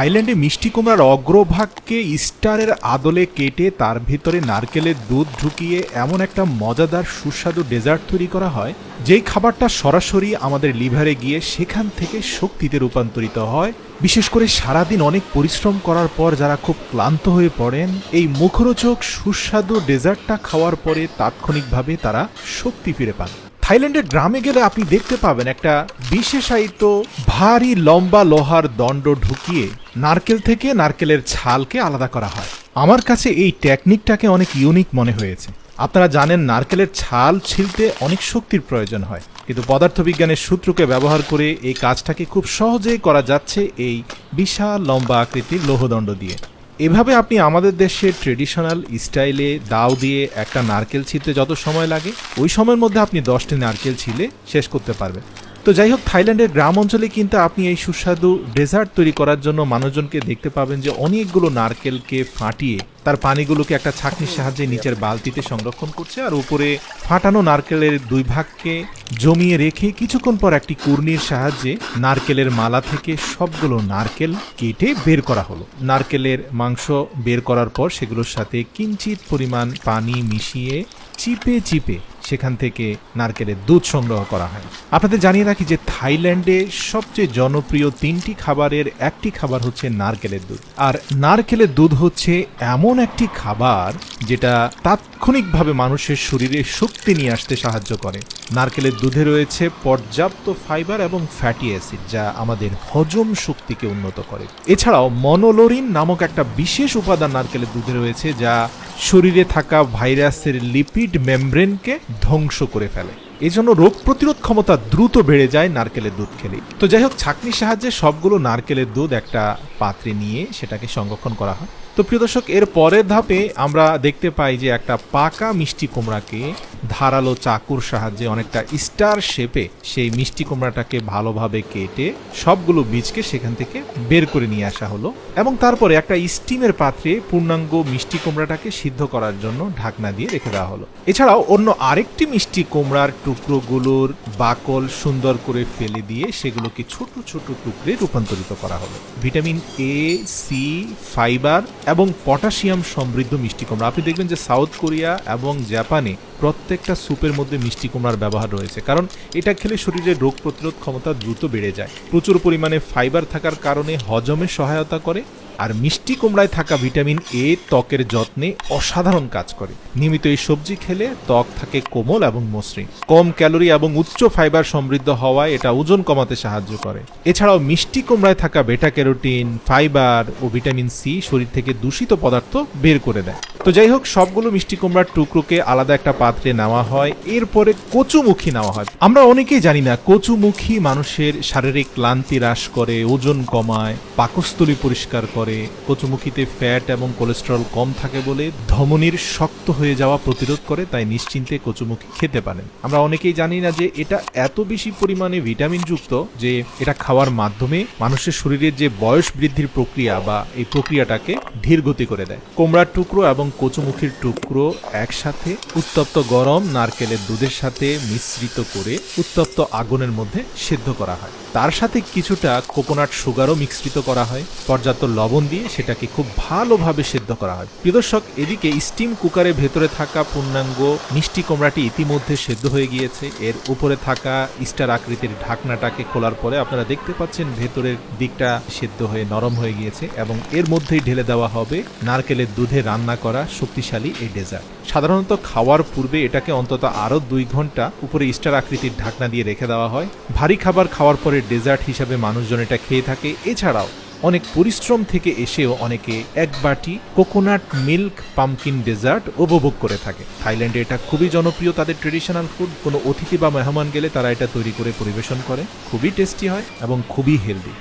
থাইল্যান্ডে মিষ্টি কুমড়ার অগ্রভাগকে স্টারের আদলে কেটে তার ভিতরে নারকেলের দুধ ঢুকিয়ে এমন একটা মজাদার সুস্বাদু ডেজার্ট তৈরি করা হয় যেই খাবারটা সরাসরি আমাদের লিভারে গিয়ে সেখান থেকে শক্তিতে রূপান্তরিত হয়। বিশেষ করে সারাদিন অনেক পরিশ্রম করার পর যারা খুব ক্লান্ত হয়ে পড়েন, এই মুখরোচক সুস্বাদু ডেজার্টটা খাওয়ার পরে তাৎক্ষণিকভাবে তারা শক্তি ফিরে পান। থাইল্যান্ডের গ্রামে গেলে আপনি দেখতে পাবেন একটা বিশেষায়িত ভারী লম্বা লোহার দণ্ড ঢুকিয়ে নারকেল থেকে নারকেলের ছালকে আলাদা করা হয়। আমার কাছে এই টেকনিকটাকে অনেক ইউনিক মনে হয়েছে। আপনারা জানেন নারকেলের ছাল ছিলতে অনেক শক্তির প্রয়োজন হয়, কিন্তু পদার্থবিজ্ঞানের সূত্রকে ব্যবহার করে এই কাজটাকে খুব সহজেই করা যাচ্ছে এই বিশাল লম্বা আকৃতির লোহদণ্ড দিয়ে। এভাবে আপনি আমাদের দেশের ট্রেডিশনাল স্টাইলে দাও দিয়ে একটা নারকেল ছিলতে যত সময় লাগে, ওই সময়ের মধ্যে আপনি 10টি নারকেল ছিলে শেষ করতে পারবেন। তো যাই হোক, থাইল্যান্ডের গ্রাম অঞ্চলে কিন্তু আপনি এই সুস্বাদু ডেজার্ট তৈরি করার জন্য মানুষজনকে দেখতে পাবেন যে অনেকগুলো নারকেলকে ফাটিয়ে তার পানিগুলোকে একটা ছাঁকনির সাহায্যে নিচের বালতিতে সংরক্ষণ করছে, আর উপরে ফাটানো নারকেলের দুই ভাগকে জমিয়ে রেখে কিছুক্ষণ পর একটি কুর্নির সাহায্যে নারকেলের মালা থেকে সবগুলো নারকেল কেটে বের করা হলো। নারকেলের মাংস বের করার পর সেগুলোর সাথে কিঞ্চিত পরিমাণ পানি মিশিয়ে চিপে চিপে সেখান থেকে নারকেলের দুধ সংগ্রহ করা হয়। আপনাদের জানিয়ে রাখি যে থাইল্যান্ডে সবচেয়ে জনপ্রিয় 3টি খাবারের একটি খাবার হচ্ছে নারকেলের দুধ। আর নারকেলের দুধ হচ্ছে এমন একটি খাবার যেটা তাৎক্ষণিকভাবে মানুষের শরীরে শক্তি নিয়ে আসতে সাহায্য করে। নারকেলের দুধে রয়েছে পর্যাপ্ত ফাইবার এবং ফ্যাটি অ্যাসিড, যা আমাদের হজম শক্তিকে উন্নত করে। এছাড়াও মনোলোরিন নামক একটা বিশেষ উপাদান নারকেলের দুধে রয়েছে, যা শরীরে থাকা ভাইরাসের লিপিড মেমব্রেনকে ধ্বংস করে ফেলে। এজন্য রোগ প্রতিরোধ ক্ষমতা দ্রুত বেড়ে যায় নারকেলের দুধ খেলে। তো যাই হোক, ছাঁকনির সাহায্যে সবগুলো নারকেলের দুধ একটা পাত্রে নিয়ে সেটাকে সংরক্ষণ করা হয়। তো প্রিয় দর্শক, এর পরের ধাপে আমরা দেখতে পাই যে একটা পাকা মিষ্টি কুমড়াকে ধারালো চাকুর সাহায্যে অনেকটা স্টার শেপে সেই মিষ্টি কুমড়াটাকে ভালোভাবে কেটে সবগুলো বীজকে সেখান থেকে বের করে নিয়ে আসা হলো, এবং তারপরে একটা স্টিমের পাত্রে পূর্ণাঙ্গ মিষ্টি কুমড়াটাকে সিদ্ধ করার জন্য ঢাকনা দিয়ে রেখে দেওয়া হলো। এছাড়াও অন্য আরেকটি মিষ্টি কুমড়ার টুকরোগুলোর বাকল সুন্দর করে ফেলে দিয়ে সেগুলোকে ছোট ছোট টুকরে রূপান্তরিত করা হলো। ভিটামিন এ, সি, ফাইবার এবং পটাশিয়াম সমৃদ্ধ মিষ্টি কুমড়া। আপনি দেখবেন যে সাউথ কোরিয়া এবং জাপানে প্রত্যেকটা স্যুপের মধ্যে মিষ্টি কুমড়ার ব্যবহার রয়েছে, কারণ এটা খেলে শরীরের রোগ প্রতিরোধ ক্ষমতা দ্রুত বেড়ে যায়। প্রচুর পরিমাণে ফাইবার থাকার কারণে হজমে সহায়তা করে, আর মিষ্টি কুমড়ায় থাকা ভিটামিন এ ত্বকের যত্নে অসাধারণ কাজ করে। নিয়মিত এই সবজি খেলে ত্বক থাকে কোমল এবং মসৃণ। কম ক্যালোরি এবং উচ্চ ফাইবার সমৃদ্ধ হওয়ায় এটা ওজন কমাতে সাহায্য করে। এছাড়াও মিষ্টি কুমড়ায় থাকা বেটা ক্যারোটিন, ফাইবার ও ভিটামিন সি শরীর থেকে দূষিত পদার্থ বের করে দেয়। তো যাই হোক, সবগুলো মিষ্টি কুমড়ার টুকরোকে আলাদা একটা পাত্রে নেওয়া হয়। এরপরে কচুমুখী নেওয়া হয়। আমরা অনেকেই জানি না কচুমুখী মানুষের শারীরিক ক্লান্তি হ্রাস করে, ওজন কমায়, পাকস্থলী পরিষ্কার করে। কচুমুখিতে ফ্যাট এবং কোলেস্টেরল কম থাকে বলে ধমনীর শক্ত হয়ে যাওয়া প্রতিরোধ করে, তাই নিশ্চিন্তে কচুমুখি খেতে পারেন। আমরা অনেকেই জানি না যে এটা এত বেশি পরিমাণে ভিটামিন যুক্ত যে এটা খাওয়ার মাধ্যমে মানুষের শরীরের যে বয়স বৃদ্ধির প্রক্রিয়া বা এই প্রক্রিয়াটাকে ধীর গতি করে দেয়। কুমড়ার টুকরো এবং কচুমুখির টুকরো একসাথে উত্তপ্ত গরম নারকেলের দুধের সাথে মিশ্রিত করে উত্তপ্ত আগুনের মধ্যে সেদ্ধ করা হয়। তার সাথে কিছুটা কোকোনাট সুগারও মিশ্রিত করা হয়। পর্যাপ্ত লবণ দিয়ে সেটাকে খুব ভালোভাবে সেদ্ধ করা হয়। প্রিয় দর্শক, এদিকে স্টিম কুকারের ভেতরে থাকা পূর্ণাঙ্গ মিষ্টি কুমড়াটি ইতিমধ্যে সেদ্ধ হয়ে গিয়েছে। এর উপরে থাকা স্টার আকৃতির ঢাকনাটাকে খোলার পরে আপনারা দেখতে পাচ্ছেন ভেতরের দিকটা সেদ্ধ হয়ে নরম হয়ে গিয়েছে, এবং এর মধ্যেই ঢেলে দেওয়া হবে নারকেলের দুধে রান্না করা শক্তিশালী এই ডেজার্ট। সাধারণত খাওয়ার পূর্বে এটাকে অন্তত আরও 2 ঘন্টা উপরে স্টার আকৃতির ঢাকনা দিয়ে রেখে দেওয়া হয়। ভারী খাবার খাওয়ার পরে ডেজার্ট হিসাবে মানুষজন এটা খেয়ে থাকে। এছাড়াও অনেক পরিশ্রম থেকে এসেও অনেকে এক বাটি কোকোনাট মিল্ক পামকিন ডেজার্ট উপভোগ করে থাকে। থাইল্যান্ডে এটা খুবই জনপ্রিয়, তাদের ট্রেডিশনাল ফুড। কোনো অতিথি বা মেহমান গেলে তারা এটা তৈরি করে পরিবেশন করে। খুবই টেস্টি হয় এবং খুবই হেলদি।